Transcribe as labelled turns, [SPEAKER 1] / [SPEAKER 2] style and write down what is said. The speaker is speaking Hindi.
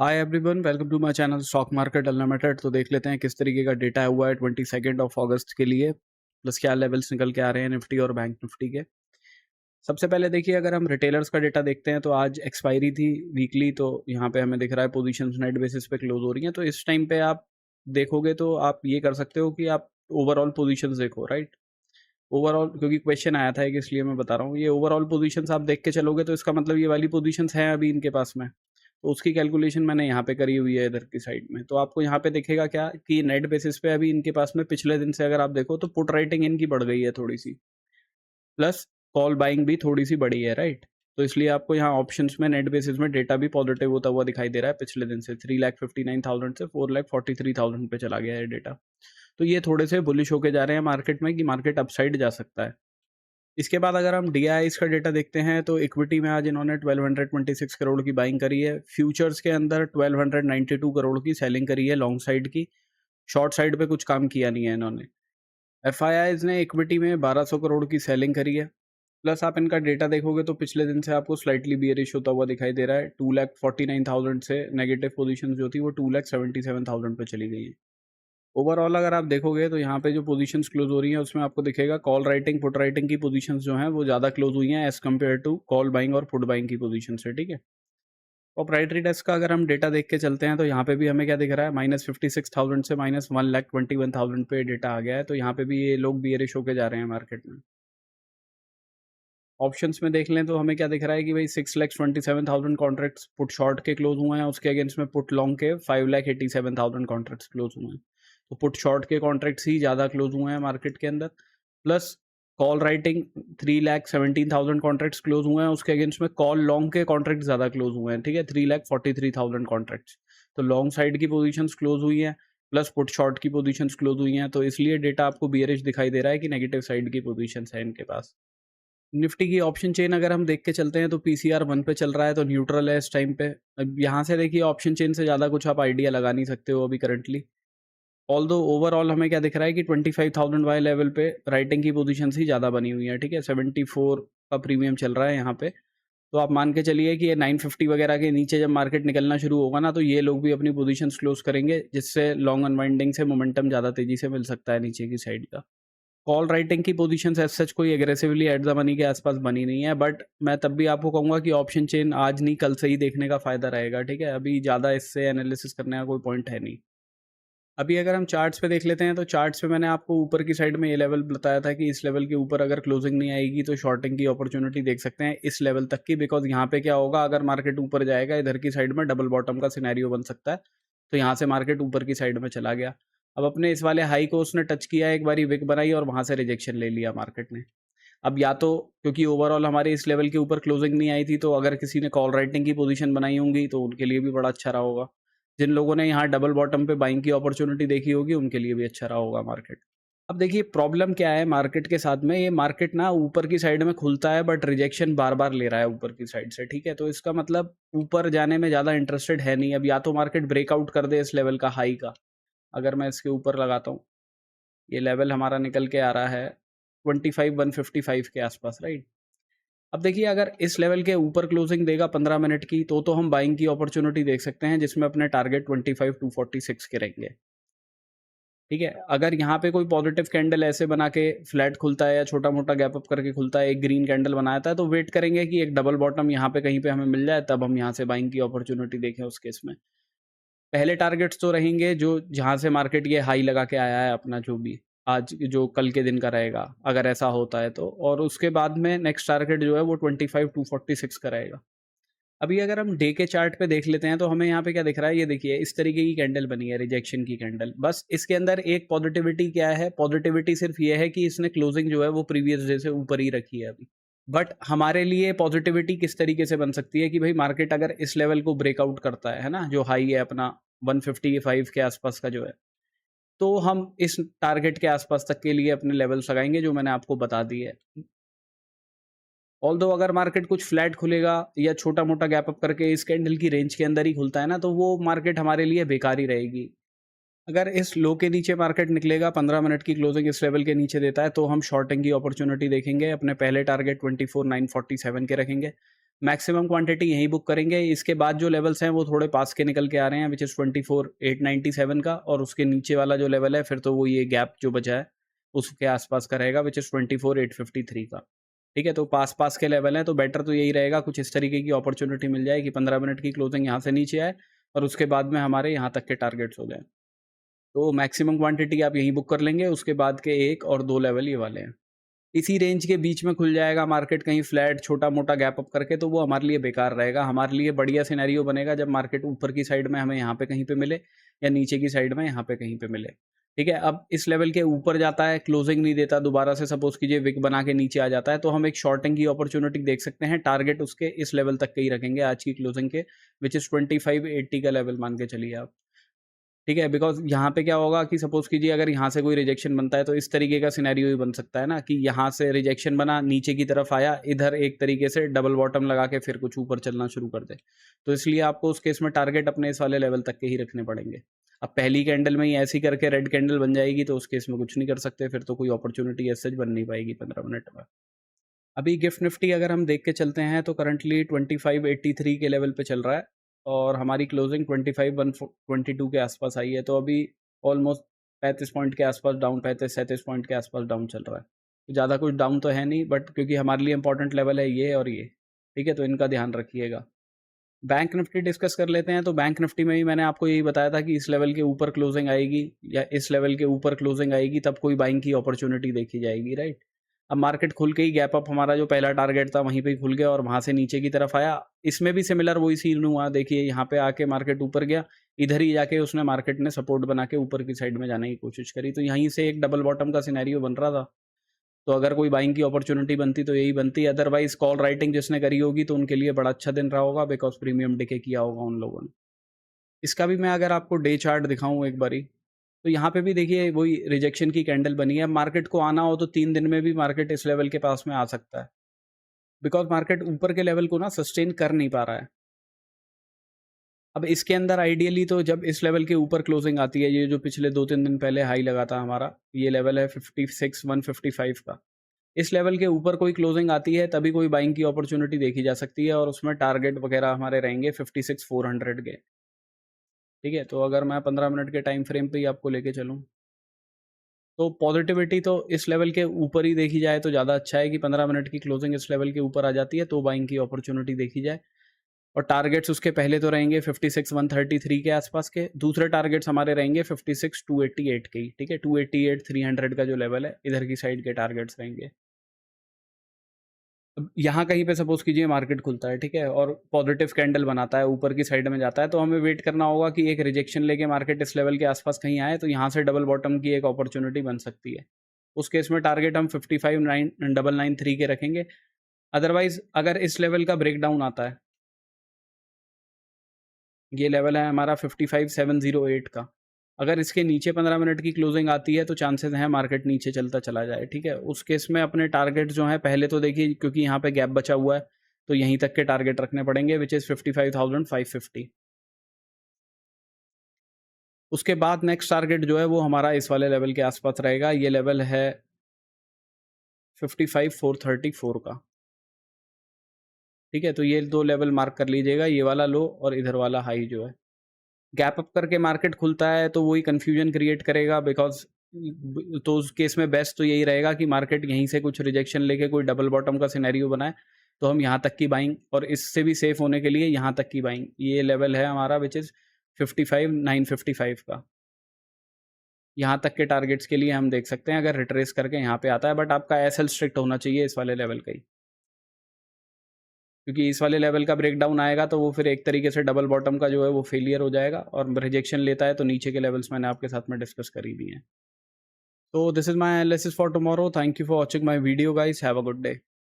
[SPEAKER 1] Hi everyone, welcome to my channel stock market unlimited. तो देख लेते हैं किस तरीके का डेटा हुआ है 22 के लिए, प्लस क्या लेवल्स निकल के आ रहे हैं निफ्टी और बैंक निफ्टी के। सबसे पहले देखिए, अगर हम रिटेलर्स का डेटा देखते हैं तो आज एक्सपायरी थी वीकली, तो यहाँ पे हमें दिख रहा है पोजीशंस नेट बेसिस पे क्लोज हो रही हैं। तो इस टाइम पे आप देखोगे तो आप ये कर सकते हो कि आप ओवरऑल पोजीशंस देखो, राइट। ओवरऑल क्योंकि क्वेश्चन आया था एक, इसलिए मैं बता रहा हूँ। ये ओवरऑल पोजीशंस आप देख के चलोगे तो इसका मतलब ये वाली पोजीशंस हैं अभी इनके पास में, तो उसकी कैलकुलेशन मैंने यहाँ पे करी हुई है इधर की साइड में। तो आपको यहाँ पे दिखेगा क्या कि नेट बेसिस पे अभी इनके पास में पिछले दिन से अगर आप देखो तो पुट राइटिंग इनकी बढ़ गई है थोड़ी सी, प्लस कॉल बाइंग भी थोड़ी सी बढ़ी है, राइट। तो इसलिए आपको यहाँ ऑप्शंस में नेट बेसिस में डेटा भी पॉजिटिव होता हुआ दिखाई दे रहा है पिछले दिन से। 3,59,000 से 4,43,000 पे चला गया है डेटा। तो ये थोड़े से बुलिश होके जा रहे हैं मार्केट में कि मार्केट अपसाइड जा सकता है। इसके बाद अगर हम डीआईआईस का डेटा देखते हैं तो इक्विटी में आज इन्होंने 1226 करोड़ की बाइंग करी है। फ्यूचर्स के अंदर 1292 करोड़ की सेलिंग करी है लॉन्ग साइड की। शॉर्ट साइड पे कुछ काम किया नहीं है इन्होंने। एफआईआईज ने इक्विटी में 1200 करोड़ की सेलिंग करी है। प्लस आप इनका डेटा देखोगे तो पिछले दिन से आपको स्लाइटली बियरिश होता हुआ दिखाई दे रहा है। 2,49,000 से नेगेटिव पोजीशन जो थी वो 2,77,000 पे चली गई है। ओवरऑल अगर आप देखोगे तो यहाँ पे जो पोजीशंस क्लोज हो रही हैं उसमें आपको दिखेगा कॉल राइटिंग पुट राइटिंग की पोजीशंस जो हैं वो ज़्यादा क्लोज हुई हैं as compare to call buying और पुट बाइंग की पोजीशन से, ठीक है। प्रोप्राइटरी डेस्क का अगर हम डेटा देख के चलते हैं तो यहाँ पे भी हमें क्या दिख रहा है, -56,000 से -1,21,000 पे डेटा आ गया है। तो यहाँ पे भी ये लोग बियरिश होके जा रहे हैं मार्केट में। ऑप्शंस में देख लें तो हमें क्या दिख रहा है कि भाई 6,27,000 कॉन्ट्रैक्ट्स पुट शॉर्ट के क्लोज हुए हैं, उसके अगेंस्ट में पुट लॉन्ग के 5,87,000 कॉन्ट्रैक्ट्स क्लोज हुए हैं। तो पुट शॉर्ट के कॉन्ट्रैक्ट्स ही ज़्यादा क्लोज हुए हैं मार्केट के अंदर। Plus call writing 3,17,000 contracts close हुए हैं, उसके अगेंस्ट में कॉल लॉन्ग के कॉन्ट्रैक्ट ज़्यादा क्लोज हुए हैं, ठीक है। 3,43,000 कॉन्ट्रैक्ट्स। तो लॉन्ग साइड की पोजीशंस क्लोज हुई हैं, प्लस पुट शॉर्ट की पोजीशंस क्लोज हुई हैं। तो इसलिए डेटा आपको बियरिश दिखाई दे रहा है कि नेगेटिव साइड की पोजीशंस है इनके पास। निफ्टी की ऑप्शन चेन अगर हम देख के चलते हैं तो पीसीआर 1 पे चल रहा है, तो न्यूट्रल है इस टाइम पे। अब यहाँ से देखिए ऑप्शन चेन से ज़्यादा कुछ आप आइडिया लगा नहीं सकते हो अभी करंटली। ऑल्दो ओवरऑल हमें क्या दिख रहा है कि 25,000 वाई लेवल पे राइटिंग की पोजीशन ही ज़्यादा बनी हुई है, ठीक है। 74 का प्रीमियम चल रहा है यहाँ पे। तो आप मान के चलिए कि ये 950 वगैरह के नीचे जब मार्केट निकलना शुरू होगा ना, तो ये लोग भी अपनी पोजीशन क्लोज करेंगे, जिससे लॉन्ग अनवाइंडिंग से मोमेंटम ज़्यादा तेज़ी से मिल सकता है नीचे की साइड का। कॉल राइटिंग की पोजीशंस एज सच कोई एग्रेसिवली एट द मनी के आसपास बनी नहीं है, बट मैं तब भी आपको कहूँगा कि ऑप्शन चेन आज नहीं कल से ही देखने का फ़ायदा रहेगा, ठीक है। अभी ज़्यादा इससे एनालिसिस करने का कोई पॉइंट है नहीं। अभी अगर हम चार्ट्स पे देख लेते हैं तो चार्ट्स पे मैंने आपको ऊपर की साइड में ये लेवल बताया था कि इस लेवल के ऊपर अगर क्लोजिंग नहीं आएगी तो शॉर्टिंग की अपॉर्चुनिटी देख सकते हैं इस लेवल तक की। बिकॉज यहाँ पे क्या होगा, अगर मार्केट ऊपर जाएगा इधर की साइड में डबल बॉटम का सिनेरियो बन सकता है। तो यहाँ से मार्केट ऊपर की साइड में चला गया। अब अपने इस वाले हाई को उसने टच किया, एक बारी विक बनाई और वहां से रिजेक्शन ले लिया मार्केट ने। अब या तो क्योंकि ओवरऑल हमारे इस लेवल के ऊपर क्लोजिंग नहीं आई थी, तो अगर किसी ने कॉल राइटिंग की पोजीशन बनाई होंगी तो उनके लिए भी बड़ा अच्छा रहा होगा। जिन लोगों ने यहाँ डबल बॉटम पे बाइंग की अपॉर्चुनिटी देखी होगी उनके लिए भी अच्छा रहा होगा मार्केट। अब देखिए प्रॉब्लम क्या है मार्केट के साथ में, ये मार्केट ना ऊपर की साइड में खुलता है बट रिजेक्शन बार बार ले रहा है ऊपर की साइड से, ठीक है। तो इसका मतलब ऊपर जाने में ज़्यादा इंटरेस्टेड है नहीं। अब या तो मार्केट ब्रेकआउट कर दे इस लेवल का हाई का। अगर मैं इसके ऊपर लगाता हूँ, ये लेवल हमारा निकल के आ रहा है 25,155 के आसपास, राइट। अब देखिए अगर इस लेवल के ऊपर क्लोजिंग देगा 15 मिनट की, तो हम बाइंग की अपॉर्चुनिटी देख सकते हैं, जिसमें अपने टारगेट 25,246 के रहेंगे, ठीक है। अगर यहाँ पे कोई पॉजिटिव कैंडल ऐसे बना के फ्लैट खुलता है या छोटा मोटा गैप अप करके खुलता है, एक ग्रीन कैंडल बनाता है, तो वेट करेंगे कि एक डबल बॉटम यहाँ पे कहीं पे हमें मिल जाए, तब हम यहाँ से बाइंग की अपॉर्चुनिटी देखें। उस केस में पहले टारगेट्स तो रहेंगे जो जहाँ से मार्केट ये हाई लगा के आया है अपना, जो भी आज जो कल के दिन का रहेगा अगर ऐसा होता है तो। और उसके बाद में नेक्स्ट टारगेट जो है वो 25,246 का रहेगा। अभी अगर हम डे के चार्ट पे देख लेते हैं तो हमें यहाँ पे क्या दिख रहा है, ये देखिए इस तरीके की कैंडल बनी है, रिजेक्शन की कैंडल। बस इसके अंदर एक पॉजिटिविटी क्या है, पॉजिटिविटी सिर्फ ये है कि इसने क्लोजिंग जो है वो प्रीवियस डे से ऊपर ही रखी है अभी। बट हमारे लिए पॉजिटिविटी किस तरीके से बन सकती है कि भाई मार्केट अगर इस लेवल को ब्रेकआउट करता है ना, जो हाई है अपना 155 के आसपास का जो है, तो हम इस टारगेट के आसपास तक के लिए अपने लेवल्स लगाएंगे जो मैंने आपको बता दी है। ऑल्दो अगर मार्केट कुछ फ्लैट खुलेगा या छोटा मोटा गैप अप करके इस कैंडल की रेंज के अंदर ही खुलता है ना, तो वो मार्केट हमारे लिए बेकार ही रहेगी। अगर इस लो के नीचे मार्केट निकलेगा, 15 मिनट की क्लोजिंग इस लेवल के नीचे देता है, तो हम शॉर्टिंग की अपॉर्चुनिटी देखेंगे। अपने पहले टारगेट 24,947 के रखेंगे। मैक्सिमम क्वांटिटी यहीं बुक करेंगे। इसके बाद जो लेवल्स हैं वो थोड़े पास के निकल के आ रहे हैं, विच इज़ 24,897 का, और उसके नीचे वाला जो लेवल है फिर तो वो ये गैप जो बचा है उसके आसपास का रहेगा, विच इज़ 24,853 का। ठीक है, तो पास के लेवल हैं, तो बेटर तो यही रहेगा कुछ इस तरीके की अपॉर्चुनिटी मिल जाए कि 15 मिनट की क्लोजिंग यहाँ से नीचे आए और उसके बाद में हमारे यहाँ तक के टारगेट्स हो जाए। तो मैक्सिमम क्वांटिटी आप यहीं बुक कर लेंगे, उसके बाद के 1 और 2 लेवल ये वाले हैं। इसी रेंज के बीच में खुल जाएगा मार्केट कहीं फ्लैट छोटा-मोटा गैप अप करके, तो वो हमारे लिए बेकार रहेगा। हमारे लिए बढ़िया सिनेरियो बनेगा जब मार्केट ऊपर की साइड में हमें यहाँ पे कहीं पे मिले या नीचे की साइड में यहाँ पे कहीं पे मिले। ठीक है, अब इस लेवल के ऊपर जाता है, क्लोजिंग नहीं देता, दोबारा से सपोज़ कीजिए विक बना के नीचे आ जाता है, तो हम एक शॉर्टिंग की अपॉर्चुनिटी देख सकते हैं। टारगेट उसके इस लेवल तक के ही रखेंगे आज की क्लोजिंग के, व्हिच इज़ 2580 का लेवल मान के चलिए आप। ठीक है, बिकॉज़ यहाँ पे क्या होगा कि सपोज़ कीजिए अगर यहाँ से कोई रिजेक्शन बनता है तो इस तरीके का सिनेरियो भी बन सकता है ना कि यहाँ से रिजेक्शन बना, नीचे की तरफ आया, इधर एक तरीके से डबल बॉटम लगा के फिर कुछ ऊपर चलना शुरू कर दे। तो इसलिए आपको उस केस में टारगेट अपने इस वाले लेवल तक के ही रखने पड़ेंगे। अब पहली कैंडल में ही ऐसी करके रेड कैंडल बन जाएगी तो उस केस में कुछ नहीं कर सकते, फिर तो कोई अपॉर्च्युनिटी एज़ सच बन नहीं पाएगी 15 मिनट में। अभी गिफ्ट निफ्टी अगर हम देख के चलते हैं तो करंटली 2583 के लेवल पे चल रहा है और हमारी क्लोजिंग 25,122 के आसपास आई है, तो अभी ऑलमोस्ट 35 पॉइंट के आसपास डाउन, 35-37 पॉइंट के आसपास डाउन चल रहा है। तो ज़्यादा कुछ डाउन तो है नहीं, बट क्योंकि हमारे लिए इंपॉर्टेंट लेवल है ये और ये, ठीक है, तो इनका ध्यान रखिएगा। बैंक निफ्टी डिस्कस कर लेते हैं, तो बैंक निफ्टी में भी मैंने आपको यही बताया था कि इस लेवल के ऊपर क्लोजिंग आएगी या इस लेवल के ऊपर क्लोजिंग आएगी तब कोई बाइंग की अपॉर्चुनिटी देखी जाएगी, राइट। अब मार्केट खुल के ही गैप अप, हमारा जो पहला टारगेट था वहीं पे ही खुल गया और वहां से नीचे की तरफ आया। इसमें भी सिमिलर वही सीन हुआ, देखिए यहाँ पे आके मार्केट ऊपर गया, इधर ही जाके उसने मार्केट ने सपोर्ट बना के ऊपर की साइड में जाने की कोशिश करी, तो यहीं से एक डबल बॉटम का सिनेरियो बन रहा था। तो अगर कोई बाइंग की अपॉर्चुनिटी बनती तो यही बनती, अदरवाइज कॉल राइटिंग जिसने करी होगी तो उनके लिए बड़ा अच्छा दिन रहा होगा, बिकॉज प्रीमियम डिके किया होगा उन लोगों ने। इसका भी मैं अगर आपको डे चार्ट दिखाऊं एक बारी, तो यहाँ पे भी देखिए वही रिजेक्शन की कैंडल बनी है। मार्केट को आना हो तो 3 दिन में भी मार्केट इस लेवल के पास में आ सकता है, बिकॉज मार्केट ऊपर के लेवल को ना सस्टेन कर नहीं पा रहा है। अब इसके अंदर आइडियली तो जब इस लेवल के ऊपर क्लोजिंग आती है, ये जो पिछले 2-3 दिन पहले हाई लगा था हमारा, ये लेवल है 56,155 का, इस लेवल के ऊपर कोई क्लोजिंग आती है तभी कोई बाइंग की अपॉर्चुनिटी देखी जा सकती है और उसमें टारगेट वगैरह हमारे रहेंगे 56,400 के। ठीक है, तो अगर मैं 15 मिनट के टाइम फ्रेम पे ही आपको लेके चलूँ तो पॉजिटिविटी तो इस लेवल के ऊपर ही देखी जाए तो ज़्यादा अच्छा है कि 15 मिनट की क्लोजिंग इस लेवल के ऊपर आ जाती है तो बाइंग की अपॉर्चुनिटी देखी जाए। और टारगेट्स उसके पहले तो रहेंगे 56,133 के आसपास के, दूसरे टारगेट्स हमारे रहेंगे 56,288 के ही। ठीक है, 288,300 का जो लेवल है इधर की साइड के टारगेट्स रहेंगे। अब यहाँ कहीं पे सपोज कीजिए मार्केट खुलता है, ठीक है, और पॉजिटिव कैंडल बनाता है, ऊपर की साइड में जाता है, तो हमें वेट करना होगा कि एक रिजेक्शन लेके मार्केट इस लेवल के आसपास कहीं आए तो यहाँ से डबल बॉटम की एक अपॉर्चुनिटी बन सकती है। उस केस में टारगेट हम 55,993 के रखेंगे। अदरवाइज अगर इस लेवल का ब्रेकडाउन आता है, ये लेवल है हमारा 55,708 का, अगर इसके नीचे 15 मिनट की क्लोजिंग आती है तो चांसेस हैं मार्केट नीचे चलता चला जाए। ठीक है, उस केस में अपने टारगेट जो हैं पहले तो देखिए, क्योंकि यहाँ पे गैप बचा हुआ है तो यहीं तक के टारगेट रखने पड़ेंगे, विच इज़ 55,550। उसके बाद नेक्स्ट टारगेट जो है वो हमारा इस वाले लेवल के आसपास रहेगा, ये लेवल है 55,434 का। ठीक है, तो ये 2 लेवल मार्क कर लीजिएगा, ये वाला लो और इधर वाला हाई जो है। गैप अप करके मार्केट खुलता है तो वही कन्फ्यूजन क्रिएट करेगा, बिकॉज तो उस केस में बेस्ट तो यही रहेगा कि मार्केट यहीं से कुछ रिजेक्शन लेके कोई डबल बॉटम का सिनेरियो बनाए तो हम यहाँ तक की बाइंग, और इससे भी सेफ होने के लिए यहाँ तक की बाइंग, ये लेवल है हमारा विच इज़ 55,955 का। यहाँ तक के टारगेट्स के लिए हम देख सकते हैं अगर रिट्रेस करके यहाँ पे आता है, बट आपका एसएल स्ट्रिक्ट होना चाहिए इस वाले लेवल का ही, क्योंकि इस वाले लेवल का ब्रेकडाउन आएगा तो वो फिर एक तरीके से डबल बॉटम का जो है वो फेलियर हो जाएगा, और रिजेक्शन लेता है तो नीचे के लेवल्स मैंने आपके साथ में डिस्कस कर ही दिए हैं। तो this is my analysis for tomorrow. Thank you for watching my video guys, have a good day.